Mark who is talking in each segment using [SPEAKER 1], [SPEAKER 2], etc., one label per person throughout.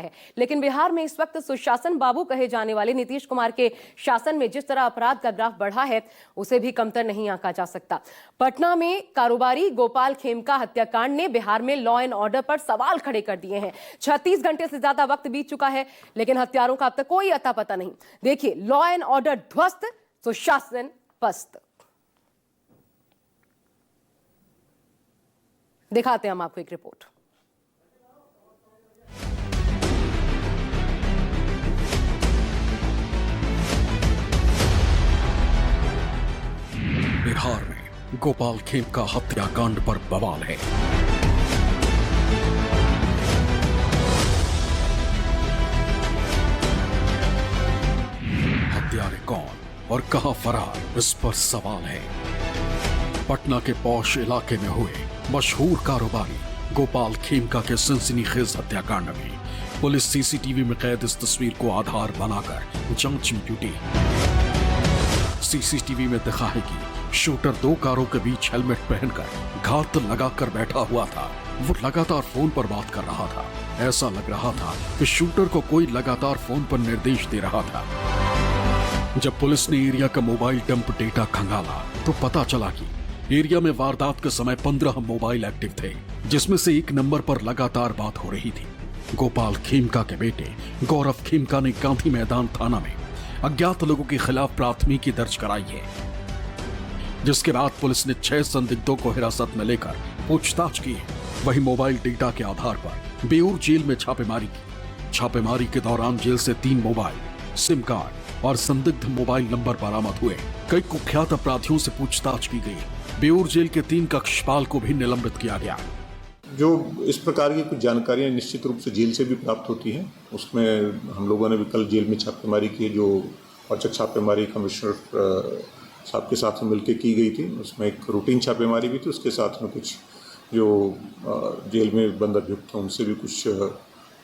[SPEAKER 1] है। लेकिन बिहार में इस वक्त सुशासन बाबू कहे जाने वाले नीतीश कुमार के शासन में जिस तरह अपराध का ग्राफ बढ़ा है, उसे भी कमतर नहीं आंका जा सकता। पटना में कारोबारी गोपाल खेमका हत्याकांड ने बिहार में लॉ एंड ऑर्डर पर सवाल खड़े कर दिए हैं। 36 घंटे से ज्यादा वक्त बीत चुका है, लेकिन हत्यारों का अब तक कोई अता पता नहीं। देखिए, लॉ एंड ऑर्डर ध्वस्त, सुशासन पस्त। दिखाते हैं हम आपको एक रिपोर्ट।
[SPEAKER 2] बिहार में गोपाल खेमका हत्याकांड पर बवाल है। हत्यारे कौन और कहां फरार, इस पर सवाल है। पटना के पौष इलाके में हुए मशहूर कारोबारी गोपाल खेमका के सनसनीखेज हत्याकांड में पुलिस सीसीटीवी में कैद इस तस्वीर को आधार बनाकर जांच में जुटी। सीसीटीवी में दिखा है कि शूटर दो कारों के बीच हेलमेट पहनकर घात लगाकर बैठा हुआ था। वो लगातार फोन पर बात कर रहा था। ऐसा लग रहा था कि शूटर को कोई लगातार फोन पर निर्देश दे रहा था। जब पुलिस ने एरिया का मोबाइल डंप डेटा खंगाला तो पता चला कि एरिया में वारदात के समय 15 मोबाइल एक्टिव थे, जिसमें से एक नंबर पर लगातार बात हो रही थी। गोपाल खेमका के बेटे गौरव खेमका ने गांधी मैदान थाना में अज्ञात लोगों के खिलाफ प्राथमिकी दर्ज कराई है, जिसके बाद पुलिस ने 6 संदिग्धों को हिरासत में लेकर पूछताछ की है। वही मोबाइल डेटा के आधार पर बेऊर जेल में छापेमारी की। छापेमारी के दौरान जेल से 3 मोबाइल, सिम कार्ड और संदिग्ध मोबाइल नंबर बरामद हुए। कई कुख्यात अपराधियों से पूछताछ की गई। बेऊर जेल के 3 कक्षपाल को भी निलंबित किया गया।
[SPEAKER 3] जो इस प्रकार की कुछ जानकारियां निश्चित रूप से जेल से भी प्राप्त होती हैं, उसमें हम लोगों ने भी कल जेल में छापेमारी की, जो औचक छापेमारी कमिश्नर साहब के साथ में मिलकर की गई थी। उसमें एक रूटीन छापेमारी भी थी, उसके साथ में कुछ जो जेल में बंद अभियुक्त हैं उनसे भी कुछ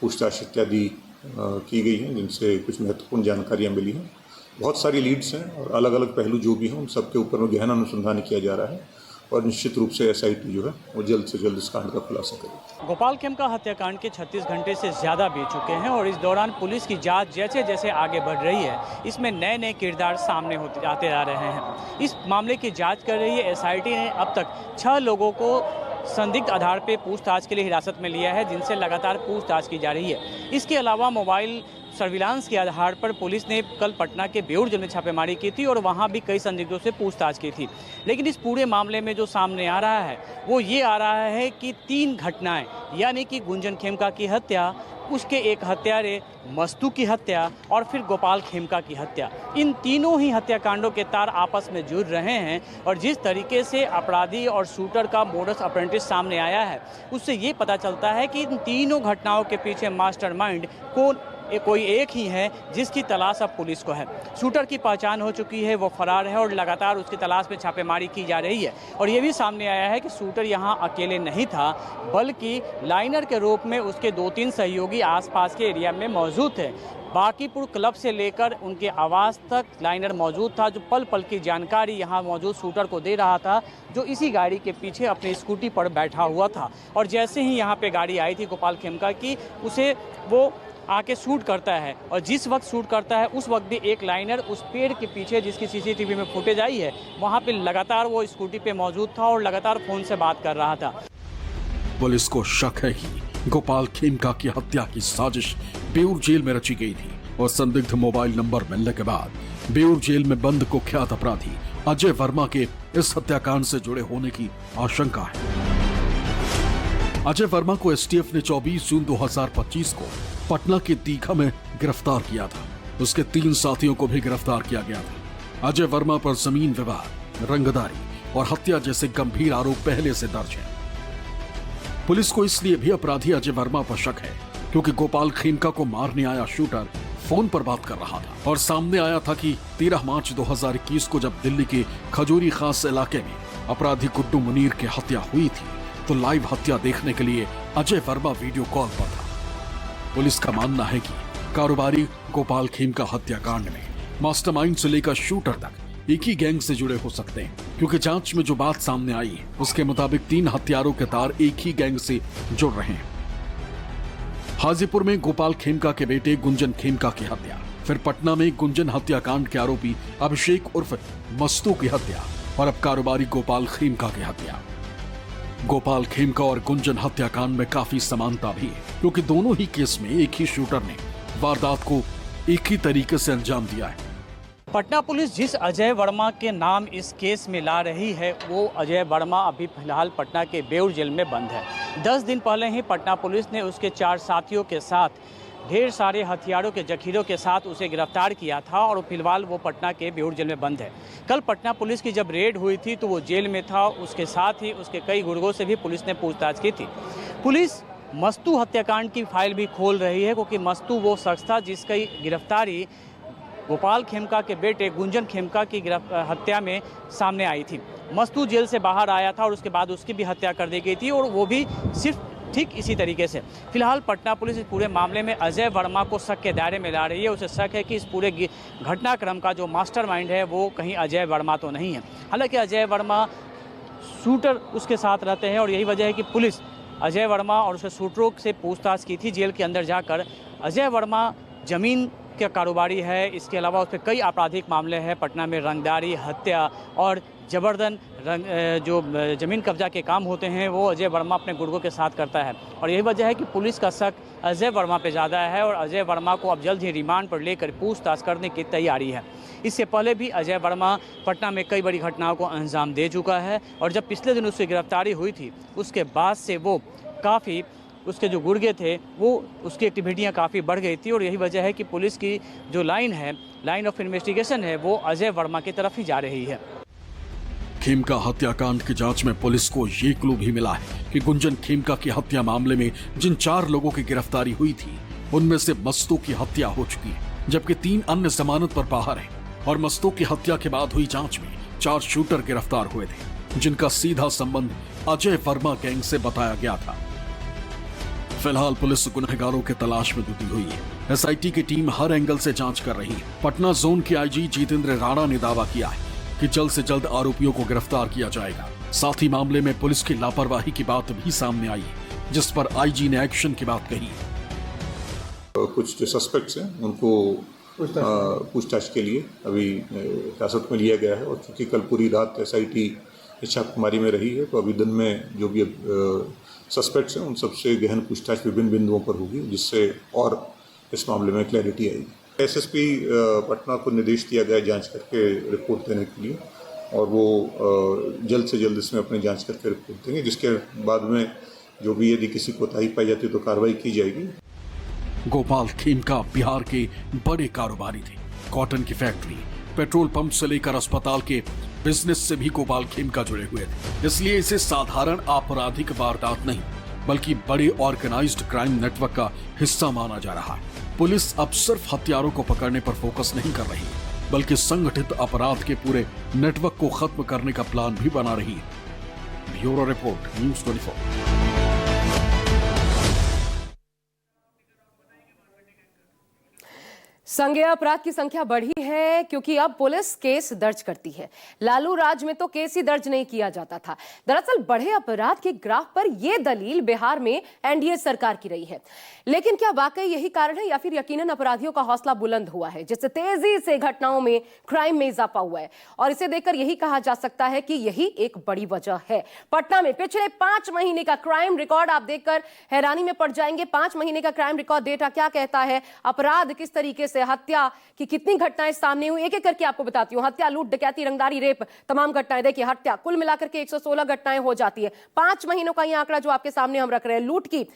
[SPEAKER 3] पूछताछ इत्यादि की गई हैं, जिनसे कुछ महत्वपूर्ण जानकारियाँ मिली हैं। बहुत सारी लीड्स हैं और अलग अलग पहलू जो भी हैं उन सबके ऊपर में गहन अनुसंधान किया जा रहा है और निश्चित रूप से एसआईटी जो है वो जल्द से जल्द इस कांड का खुलासा करेगी।
[SPEAKER 4] गोपाल खेमका हत्याकांड के 36 घंटे से ज़्यादा बीत चुके हैं और इस दौरान पुलिस की जांच जैसे जैसे आगे बढ़ रही है, इसमें नए नए किरदार सामने होते आते जा रहे हैं। इस मामले की जांच कर रही है एसआईटी ने अब तक 6 लोगों को संदिग्ध आधार पर पूछताछ के लिए हिरासत में लिया है, जिनसे लगातार पूछताछ की जा रही है। इसके अलावा मोबाइल सर्विलांस के आधार पर पुलिस ने कल पटना के बेऊर जेल में छापेमारी की थी और वहां भी कई संदिग्धों से पूछताछ की थी। लेकिन इस पूरे मामले में जो सामने आ रहा है वो ये आ रहा है कि 3 घटनाएं, यानी कि गुंजन खेमका की हत्या, उसके एक हत्यारे मस्तू की हत्या और फिर गोपाल खेमका की हत्या, इन तीनों ही हत्याकांडों के तार आपस में जुड़ रहे हैं। और जिस तरीके से अपराधी और शूटर का मोडस ऑपरेंडी सामने आया है, उससे ये पता चलता है कि इन तीनों घटनाओं के पीछे मास्टरमाइंड कोई एक ही है, जिसकी तलाश अब पुलिस को है। शूटर की पहचान हो चुकी है, वो फरार है और लगातार उसकी तलाश में छापेमारी की जा रही है। और ये भी सामने आया है कि शूटर यहाँ अकेले नहीं था, बल्कि लाइनर के रूप में उसके 2-3 सहयोगी आसपास के एरिया में मौजूद थे। बाकीपुर क्लब से लेकर उनके आवास तक लाइनर मौजूद था, जो पल पल की जानकारी यहाँ मौजूद शूटर को दे रहा था, जो इसी गाड़ी के पीछे अपनी स्कूटी पर बैठा हुआ था। और जैसे ही यहाँ पे गाड़ी आई थी गोपाल खेमका की, उसे वो आके शूट करता है और जिस वक्त शूट करता है उस वक्त भी एक लाइनर उस पेड़ के पीछे, जिसकी सीसीटीवी में फुटेज आई है, वहाँ पे लगातार वो स्कूटी पे मौजूद था और लगातार फोन से बात कर रहा था।
[SPEAKER 2] पुलिस को शक है कि गोपाल खेमका की हत्या की साजिश बेऊर जेल में रची गई थी और संदिग्ध मोबाइल नंबर मिलने के बाद बेऊर जेल में बंद कुख्यात अपराधी अजय वर्मा के इस हत्याकांड से जुड़े होने की आशंका है। अजय वर्मा को एसटीएफ ने 24 जून 2025 को पटना के दीघा में गिरफ्तार किया था। उसके 3 साथियों को भी गिरफ्तार किया गया था। अजय वर्मा पर जमीन विवाद, रंगदारी और हत्या जैसे गंभीर आरोप पहले से दर्ज हैं। पुलिस को इसलिए भी अपराधी अजय वर्मा पर शक है क्योंकि गोपाल खेमका को मारने आया शूटर फोन पर बात कर रहा था और सामने आया था कि 13 मार्च 2021 को जब दिल्ली के खजूरी खास इलाके में अपराधी गुड्डू मुनीर की हत्या हुई थी, तो लाइव हत्या देखने के लिए अजय वर्मा वीडियो कॉल पर था। पुलिस का मानना है कि कारोबारी गोपाल खेमका हत्याकांड में मास्टरमाइंड से लेकर शूटर तक एक ही गैंग से जुड़े हो सकते हैं, क्योंकि जांच में जो बात सामने आई है उसके मुताबिक 3 हत्यारों के तार एक ही गैंग से जुड़ रहे हैं। हाजीपुर में गोपाल खेमका के बेटे गुंजन खेमका की हत्या, फिर पटना में गुंजन हत्याकांड के आरोपी अभिषेक उर्फ मस्तू की हत्या और अब कारोबारी गोपाल खेमका की हत्या। गोपाल खेमका और गुंजन हत्याकांड में काफी समानता भी है, क्योंकि दोनों ही केस में एक ही शूटर ने वारदात को एक ही तरीके से अंजाम दिया है।
[SPEAKER 4] पटना पुलिस जिस अजय वर्मा के नाम इस केस में ला रही है, वो अजय वर्मा अभी फिलहाल पटना के बेउर जेल में बंद है। 10 दिन पहले ही पटना पुलिस ने उसके 4 साथियों के साथ ढेर सारे हथियारों के जखीरों के साथ उसे गिरफ्तार किया था और फिलहाल वो पटना के बेउर जेल में बंद है। कल पटना पुलिस की जब रेड हुई थी तो वो जेल में था, उसके साथ ही उसके कई गुर्गों से भी पुलिस ने पूछताछ की थी। पुलिस मस्तू हत्याकांड की फाइल भी खोल रही है, क्योंकि मस्तू वो शख्स था जिसकी गिरफ्तारी गोपाल खेमका के बेटे गुंजन खेमका की हत्या में सामने आई थी। मस्तू जेल से बाहर आया था और उसके बाद उसकी भी हत्या कर दी गई थी, और वो भी सिर्फ ठीक इसी तरीके से। फिलहाल पटना पुलिस इस पूरे मामले में अजय वर्मा को शक के दायरे में ला रही है। उसे शक है कि इस पूरे घटनाक्रम का जो मास्टरमाइंड है वो कहीं अजय वर्मा तो नहीं है। हालांकि अजय वर्मा शूटर उसके साथ रहते हैं और यही वजह है कि पुलिस अजय वर्मा और उसके शूटरों से पूछताछ की थी जेल के अंदर जाकर। अजय वर्मा जमीन का कारोबारी है, इसके अलावा उस पर कई आपराधिक मामले हैं। पटना में रंगदारी, हत्या और जबरदन जो ज़मीन कब्जा के काम होते हैं वो अजय वर्मा अपने गुर्गों के साथ करता है, और यही वजह है कि पुलिस का शक अजय वर्मा पे ज़्यादा है और अजय वर्मा को अब जल्द ही रिमांड पर लेकर पूछताछ करने की तैयारी है। इससे पहले भी अजय वर्मा पटना में कई बड़ी घटनाओं को अंजाम दे चुका है, और जब पिछले दिन उसकी गिरफ्तारी हुई थी उसके बाद से वो काफ़ी उसके जो गुर्गे थे वो उसकी एक्टिविटियां काफ़ी बढ़ गई थी, और यही वजह है कि पुलिस की जो लाइन ऑफ इन्वेस्टिगेशन है वो अजय वर्मा की तरफ ही जा रही है।
[SPEAKER 2] खेमका हत्याकांड की जांच में पुलिस को ये क्लू भी मिला है कि गुंजन खेमका की हत्या मामले में जिन 4 लोगों की गिरफ्तारी हुई थी उनमें से मस्तू की हत्या हो चुकी है, जबकि 3 अन्य जमानत पर बाहर हैं। और मस्तू की हत्या के बाद हुई जांच में 4 शूटर गिरफ्तार हुए थे, जिनका सीधा संबंध अजय वर्मा गैंग से बताया गया था। फिलहाल पुलिस गुनहगारों के तलाश में जुटी हुई है। एसआईटी की टीम हर एंगल से जांच कर रही है। पटना जोन के आईजी जितेंद्र राणा ने दावा किया है कि जल्द से जल्द आरोपियों को गिरफ्तार किया जाएगा। साथ ही मामले में पुलिस की लापरवाही की बात भी सामने आई है, जिस पर आईजी ने एक्शन की बात कही है।
[SPEAKER 3] कुछ जो सस्पेक्ट्स हैं उनको पूछताछ के लिए अभी हिरासत में लिया गया है, और चूंकि कल पूरी रात एसआईटी छापेमारी में रही है तो अभी दिन में जो भी सस्पेक्ट्स हैं उन सबसे गहन पूछताछ विभिन्न बिंदुओं पर होगी, जिससे और इस मामले में क्लैरिटी आएगी। एसएसपी पटना को निर्देश दिया गया जांच करके रिपोर्ट देने के लिए, और वो जल्द से जल्द इसमें अपनी जांच करके रिपोर्ट देंगे, जिसके बाद में जो भी यदि किसी कोताही पाई जाती तो कार्रवाई की जाएगी।
[SPEAKER 2] गोपाल खेमका बिहार के बड़े कारोबारी थे। कॉटन की फैक्ट्री, पेट्रोल पंप से लेकर अस्पताल के बिजनेस से भी गोपाल खेमका जुड़े हुए थे। इसलिए इसे साधारण आपराधिक वारदात नहीं बल्कि बड़े ऑर्गेनाइज्ड क्राइम नेटवर्क का हिस्सा माना जा रहा है। पुलिस अब सिर्फ हत्यारों को पकड़ने पर फोकस नहीं कर रही है, बल्कि संगठित अपराध के पूरे नेटवर्क को खत्म करने का प्लान भी बना रही है। Bureau report, news 24।
[SPEAKER 1] संज्ञेय अपराध की संख्या बढ़ी है क्योंकि अब पुलिस केस दर्ज करती है। लालू राज में तो केस ही दर्ज नहीं किया जाता था। दरअसल बढ़े अपराध के ग्राफ पर यह दलील बिहार में एनडीए सरकार की रही है। लेकिन क्या वाकई यही कारण है या फिर यकीनन अपराधियों का हौसला बुलंद हुआ है, जिससे तेजी से घटनाओं में, क्राइम में इजाफा हुआ है? और इसे देखकर यही कहा जा सकता है कि यही एक बड़ी वजह है। पटना में पिछले 5 महीने का क्राइम रिकॉर्ड आप देखकर हैरानी में पड़ जाएंगे। 5 महीने का क्राइम रिकॉर्ड डेटा क्या कहता है, अपराध किस तरीके से, हत्या की कितनी घटनाएं सामने हुई, एक एक करके आपको बताती हूं। हत्या, लूट, डकैती, रंगदारी, रेप, तमाम घटनाएं। देखिए, हत्या कुल मिलाकर के 116 घटनाएं हो जाती है। 5 महीनों का यह आंकड़ा जो आपके सामने हम रख रहे हैं। लूट की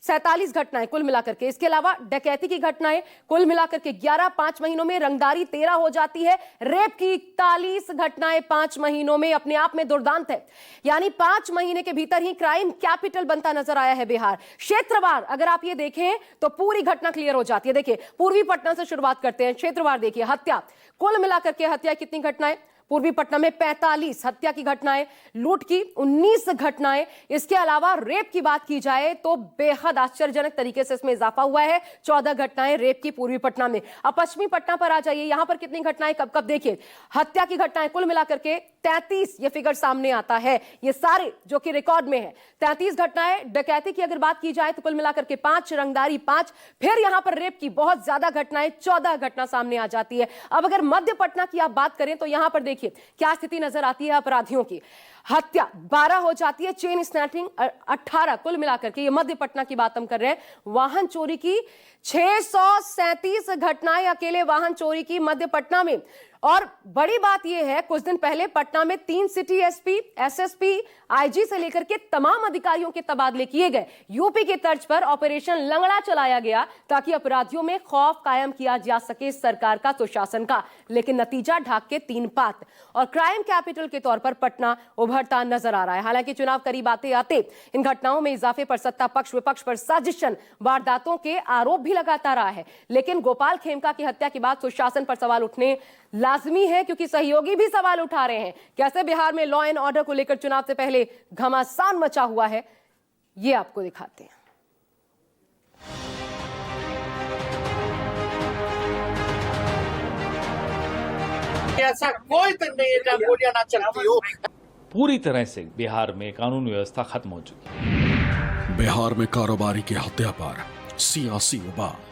[SPEAKER 1] 47 घटनाएं कुल मिलाकर के। इसके अलावा डकैती की घटनाएं कुल मिलाकर के 11 5 महीनों में, रंगदारी 13 हो जाती है। रेप की 41 घटनाएं 5 महीनों में, अपने आप में दुर्दांत है। यानी 5 महीने के भीतर ही क्राइम कैपिटल बनता नजर आया है बिहार। क्षेत्रवार अगर आप ये देखें तो पूरी घटना क्लियर हो जाती है। देखिए, पूर्वी पटना से शुरुआत करते हैं। क्षेत्रवार देखिए, हत्या कुल मिलाकर के हत्या कितनी घटनाएं? पूर्वी पटना में 45 हत्या की घटनाएं, लूट की 19 घटनाएं। इसके अलावा रेप की बात की जाए तो बेहद आश्चर्यजनक तरीके से इसमें इजाफा हुआ है। 14 घटनाएं रेप की पूर्वी पटना में। अब पश्चिमी पटना पर आ जाइए, यहां पर कितनी घटनाएं, कब कब? देखिए, हत्या की घटनाएं कुल मिलाकर के 33 ये फिगर सामने आता है, ये सारे जो कि रिकॉर्ड में है। 33 घटनाएं डकैती की अगर बात की जाए तो कुल मिलाकर के 5, रंगदारी 5, फिर यहां पर रेप की बहुत ज्यादा घटनाएं 14 घटना सामने आ जाती है। अब अगर मध्य पटना की आप बात करें तो यहां पर देखिए क्या स्थिति नजर आती है अपराधियों की। हत्या 12 हो जाती है, चेन स्नैचिंग 18, कुल मिलाकर के ये मध्य पटना की बात हम कर रहे हैं। वाहन चोरी की 637 घटनाएं अकेले वाहन चोरी की मध्य पटना में। और बड़ी बात यह है, कुछ दिन पहले पटना में 3 सिटी एसपी, एसएसपी, आईजी से लेकर के तमाम अधिकारियों के तबादले किए गए। यूपी के तर्ज पर ऑपरेशन लंगड़ा चलाया गया ताकि अपराधियों में खौफ कायम किया जा सके सरकार का, सुशासन का। लेकिन नतीजा ढाक के 3 पात और क्राइम कैपिटल के तौर पर पटना उभरता नजर आ रहा है। हालांकि चुनाव करीब आते आते इन घटनाओं में इजाफे पर सत्ता पक्ष विपक्ष पर साजिशन, वारदातों के आरोप भी लगाता रहा है। लेकिन गोपाल खेमका की हत्या के बाद सुशासन पर सवाल उठने लाजमी है, क्योंकि सहयोगी भी सवाल उठा रहे हैं। कैसे बिहार में लॉ एंड ऑर्डर को लेकर चुनाव से पहले घमासान मचा हुआ है, ये आपको दिखाते हैं।
[SPEAKER 5] ऐसा कोई दिन नहीं है जब गोलियां ना चलती हो।
[SPEAKER 6] पूरी तरह से बिहार में कानून व्यवस्था खत्म हो चुकी है।
[SPEAKER 2] बिहार में कारोबारी की हत्या पर सियासी उबाल।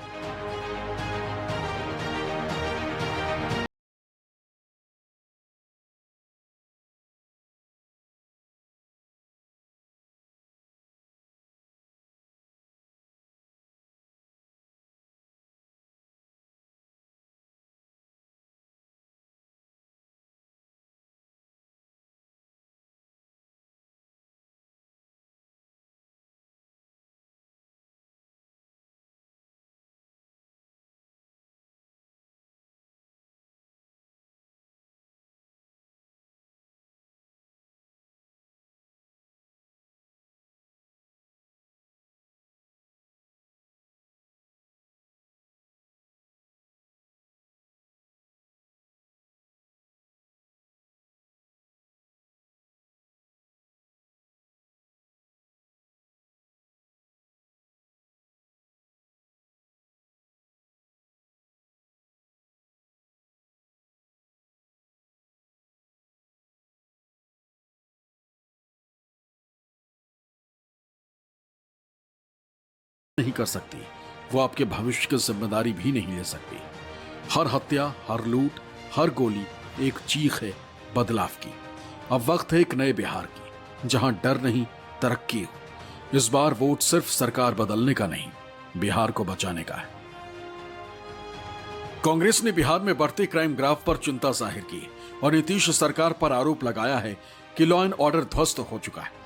[SPEAKER 2] नहीं कर सकती, वो आपके भविष्य की जिम्मेदारी भी नहीं ले सकती। हर हत्या, हर लूट, हर गोली एक चीख है बदलाव की। अब वक्त है एक नए बिहार की, जहां डर नहीं तरक्की हो। इस बार वोट सिर्फ सरकार बदलने का नहीं, बिहार को बचाने का है। कांग्रेस ने बिहार में बढ़ते क्राइम ग्राफ पर चिंता जाहिर की और नीतीश सरकार पर आरोप लगाया है कि लॉ एंड ऑर्डर ध्वस्त हो चुका है।